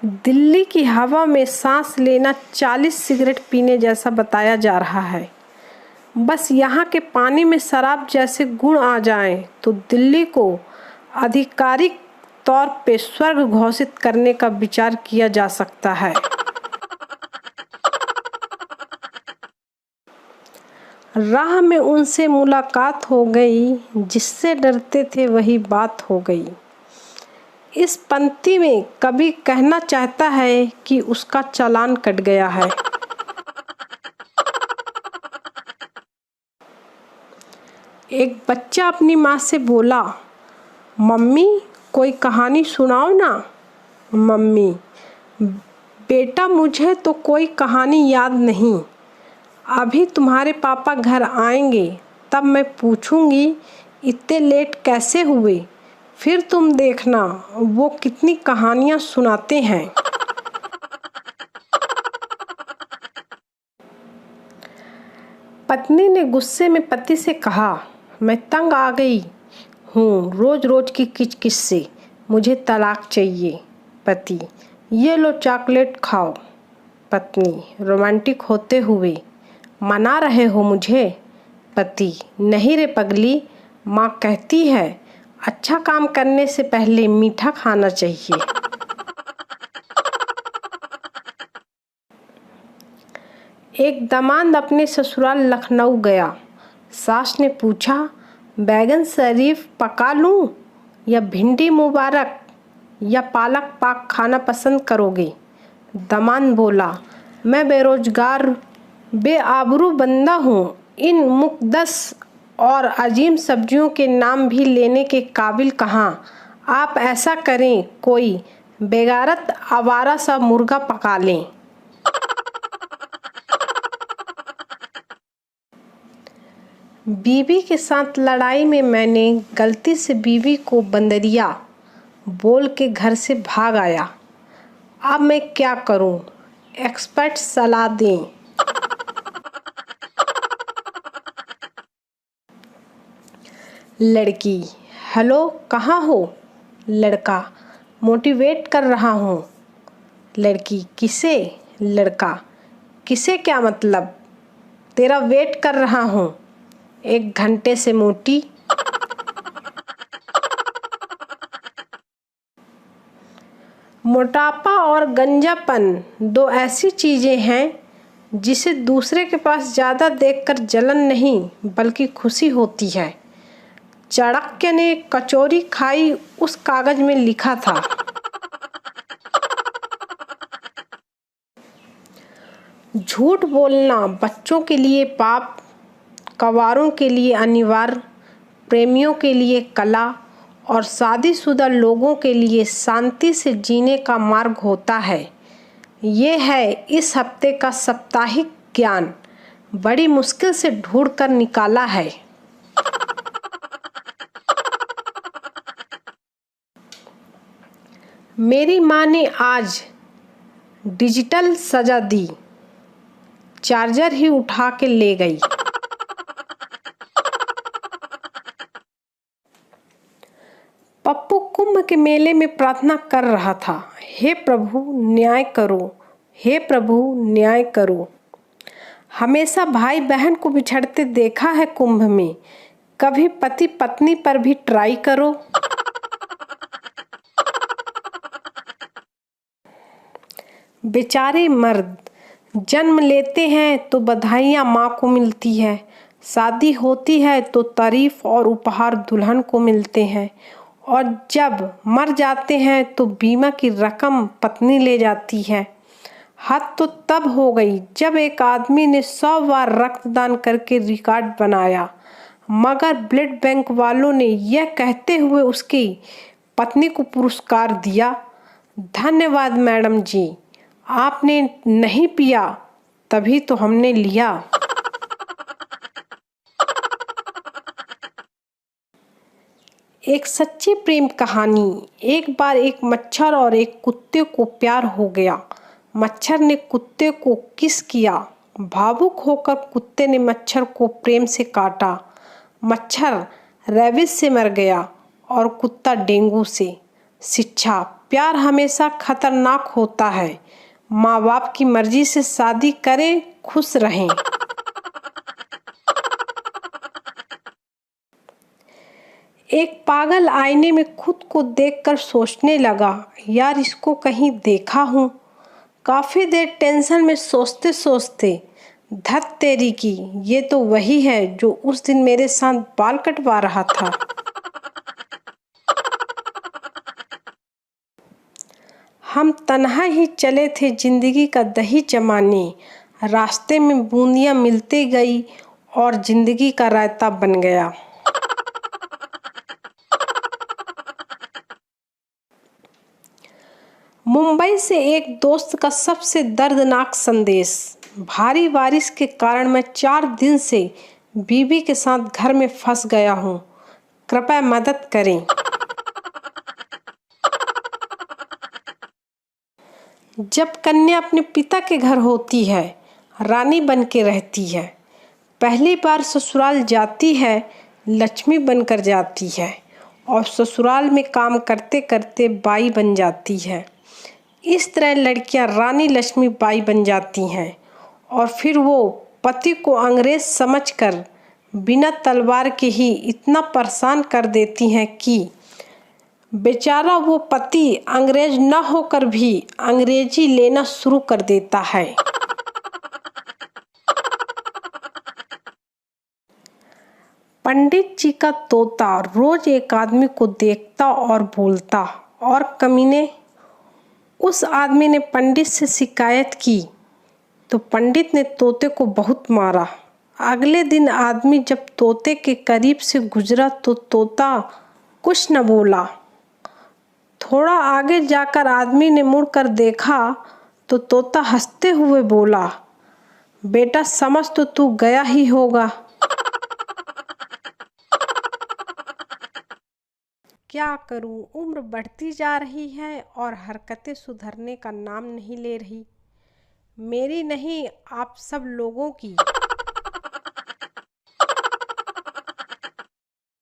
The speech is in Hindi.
दिल्ली की हवा में सांस लेना 40 सिगरेट पीने जैसा बताया जा रहा है। बस यहाँ के पानी में शराब जैसे गुण आ जाएं तो दिल्ली को आधिकारिक तौर पे स्वर्ग घोषित करने का विचार किया जा सकता है। राह में उनसे मुलाकात हो गई, जिससे डरते थे वही बात हो गई। इस पंक्ति में कवि कहना चाहता है कि उसका चालान कट गया है। एक बच्चा अपनी माँ से बोला, मम्मी कोई कहानी सुनाओ ना। मम्मी, बेटा मुझे तो कोई कहानी याद नहीं। अभी तुम्हारे पापा घर आएंगे तब मैं पूछूंगी इतने लेट कैसे हुए, फिर तुम देखना वो कितनी कहानियाँ सुनाते हैं। पत्नी ने गुस्से में पति से कहा, मैं तंग आ गई हूँ रोज रोज की किचकिच से, मुझे तलाक चाहिए। पति, ये लो चॉकलेट खाओ। पत्नी रोमांटिक होते हुए, मना रहे हो मुझे? पति, नहीं रे पगली, माँ कहती है अच्छा काम करने से पहले मीठा खाना चाहिए। एक दामाद अपने ससुराल लखनऊ गया। सास ने पूछा, बैगन शरीफ पका लूं या भिंडी मुबारक या पालक पाक खाना पसंद करोगे? दामाद बोला, मैं बेरोजगार बेआबरू बंदा हूँ, इन मुकद्दस और अजीम सब्जियों के नाम भी लेने के काबिल कहाँ। आप ऐसा करें, कोई बेगारत आवारा सा मुर्गा पका लें। बीवी के साथ लड़ाई में मैंने गलती से बीवी को बंदरिया बोल के घर से भाग आया। अब मैं क्या करूं? एक्सपर्ट सलाह दें। लड़की, हेलो कहाँ हो? लड़का, मोटिवेट कर रहा हूँ। लड़की, किसे? लड़का, किसे क्या मतलब? तेरा वेट कर रहा हूँ 1 घंटे से मोटी। मोटापा और गंजापन 2 ऐसी चीजें हैं जिसे दूसरे के पास ज़्यादा देखकर जलन नहीं बल्कि खुशी होती है। चाणक्य ने कचौरी खाई उस कागज में लिखा था। झूठ बोलना बच्चों के लिए पाप, कवारों के लिए अनिवार्य, प्रेमियों के लिए कला और शादीशुदा लोगों के लिए शांति से जीने का मार्ग होता है। ये है इस हफ्ते का साप्ताहिक ज्ञान, बड़ी मुश्किल से ढूंढ कर निकाला है। मेरी माँ ने आज डिजिटल सजा दी, चार्जर ही उठा के ले गई। पप्पू कुंभ के मेले में प्रार्थना कर रहा था, हे प्रभु न्याय करो, हे प्रभु न्याय करो। हमेशा भाई बहन को बिछड़ते देखा है कुंभ में, कभी पति पत्नी पर भी ट्राई करो। बेचारे मर्द जन्म लेते हैं तो बधाइयाँ माँ को मिलती है, शादी होती है तो तारीफ और उपहार दुल्हन को मिलते हैं, और जब मर जाते हैं तो बीमा की रकम पत्नी ले जाती है। हद तो तब हो गई जब एक आदमी ने 100 बार रक्तदान करके रिकॉर्ड बनाया, मगर ब्लड बैंक वालों ने यह कहते हुए उसकी पत्नी को पुरस्कार दिया, धन्यवाद मैडम जी, आपने नहीं पिया तभी तो हमने लिया। एक सच्ची प्रेम कहानी। एक बार एक मच्छर और एक कुत्ते को प्यार हो गया। मच्छर ने कुत्ते को किस किया। भावुक होकर कुत्ते ने मच्छर को प्रेम से काटा। मच्छर रेबीज से मर गया और कुत्ता डेंगू से। शिक्षा, प्यार हमेशा खतरनाक होता है। माँ बाप की मर्जी से शादी करें, खुश रहें। एक पागल आईने में खुद को देखकर सोचने लगा, यार इसको कहीं देखा हूँ। काफी देर टेंशन में सोचते सोचते, धत तेरी की, ये तो वही है जो उस दिन मेरे साथ बाल कटवा रहा था। हम तन्हा ही चले थे जिंदगी का दही जमाने, रास्ते में बूंदियां मिलती गई और जिंदगी का रायता बन गया। मुंबई से एक दोस्त का सबसे दर्दनाक संदेश। भारी बारिश के कारण मैं 4 दिन से बीवी के साथ घर में फंस गया हूँ, कृपया मदद करें। जब कन्या अपने पिता के घर होती है, रानी बन के रहती है। पहली बार ससुराल जाती है, लक्ष्मी बनकर जाती है और ससुराल में काम करते करते बाई बन जाती है। इस तरह लड़कियां रानी लक्ष्मी बाई बन जाती हैं और फिर वो पति को अंग्रेज समझकर बिना तलवार के ही इतना परेशान कर देती हैं कि बेचारा वो पति अंग्रेज न होकर भी अंग्रेजी लेना शुरू कर देता है। पंडित जी का तोता रोज एक आदमी को देखता और बोलता, और कमीने। उस आदमी ने पंडित से शिकायत की तो पंडित ने तोते को बहुत मारा। अगले दिन आदमी जब तोते के करीब से गुजरा तो तोता कुछ न बोला। थोड़ा आगे जाकर आदमी ने मुड़कर देखा तो तोता हंसते हुए बोला, बेटा समझ तो तू गया ही होगा। क्या करूं, उम्र बढ़ती जा रही है और हरकतें सुधरने का नाम नहीं ले रही। मेरी नहीं, आप सब लोगों की।